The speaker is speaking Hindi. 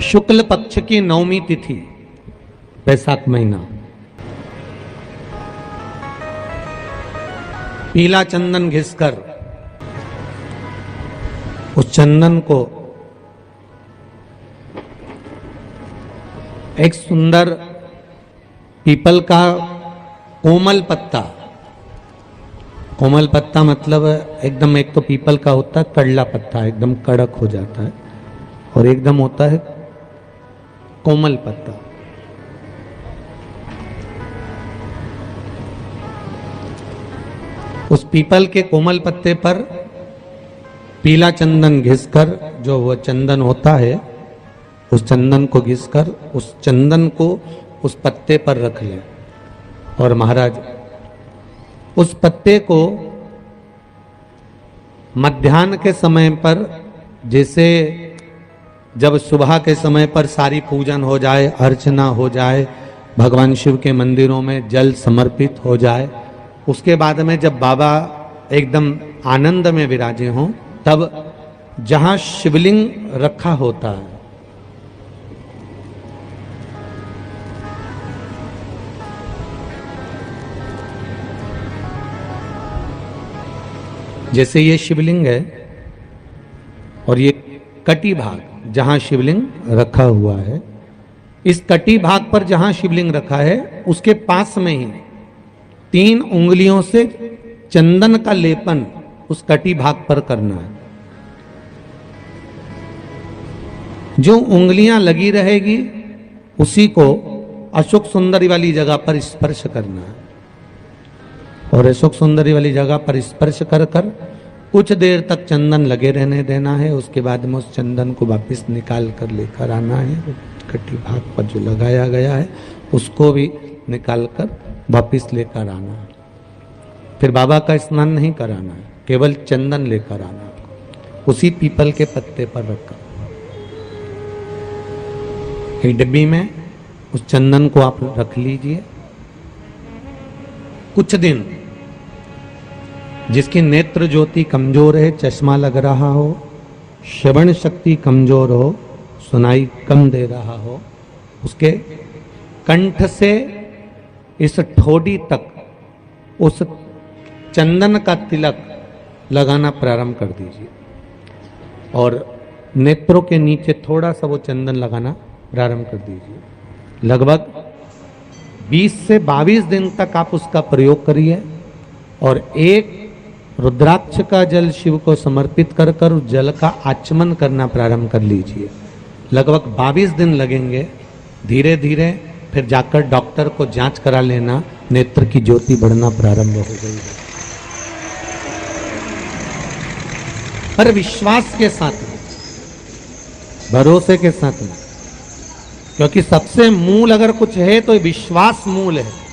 शुक्ल पक्ष की नवमी तिथि, बैसाख महीना, पीला चंदन घिसकर उस चंदन को एक सुंदर पीपल का कोमल पत्ता, कोमल पत्ता मतलब एकदम, एक तो पीपल का होता है कड़ला पत्ता, एकदम कड़क हो जाता है, और एकदम होता है कोमल पत्ता। उस पीपल के कोमल पत्ते पर पीला चंदन घिसकर, जो वह चंदन होता है, उस चंदन को घिसकर उस चंदन को उस पत्ते पर रख ले। और महाराज उस पत्ते को मध्याह्न के समय पर, जैसे जब सुबह के समय पर सारी पूजन हो जाए, अर्चना हो जाए, भगवान शिव के मंदिरों में जल समर्पित हो जाए, उसके बाद में जब बाबा एकदम आनंद में विराजे हों, तब जहां शिवलिंग रखा होता है, जैसे ये शिवलिंग है और ये कटी भाग जहां शिवलिंग रखा हुआ है, इस कटी भाग पर जहां शिवलिंग रखा है उसके पास में ही 3 उंगलियों से चंदन का लेपन उस कटी भाग पर करना है। जो उंगलियां लगी रहेगी उसी को अशोक सुंदरी वाली जगह पर स्पर्श करना है, और अशोक सुंदरी वाली जगह पर स्पर्श कर कर कुछ देर तक चंदन लगे रहने देना है। उसके बाद में उस चंदन को वापस निकाल कर लेकर आना है। कटी भाग पर जो लगाया गया है उसको भी निकाल कर वापस लेकर आना है। फिर बाबा का स्नान नहीं कराना है, केवल चंदन लेकर आना है, उसी पीपल के पत्ते पर रखकर। एक डिब्बी में उस चंदन को आप रख लीजिए। कुछ दिन जिसकी नेत्र ज्योति कमजोर है, चश्मा लग रहा हो, श्रवण शक्ति कमजोर हो, सुनाई कम दे रहा हो, उसके कंठ से इस ठोडी तक उस चंदन का तिलक लगाना प्रारंभ कर दीजिए, और नेत्रों के नीचे थोड़ा सा वो चंदन लगाना प्रारंभ कर दीजिए। लगभग 20 से 22 दिन तक आप उसका प्रयोग करिए, और एक रुद्राक्ष का जल शिव को समर्पित कर कर उस जल का आचमन करना प्रारंभ कर लीजिए। लगभग 22 दिन लगेंगे। धीरे धीरे फिर जाकर डॉक्टर को जांच करा लेना, नेत्र की ज्योति बढ़ना प्रारंभ हो गई है। पर विश्वास के साथ में, भरोसे के साथ में, क्योंकि सबसे मूल अगर कुछ है तो विश्वास मूल है।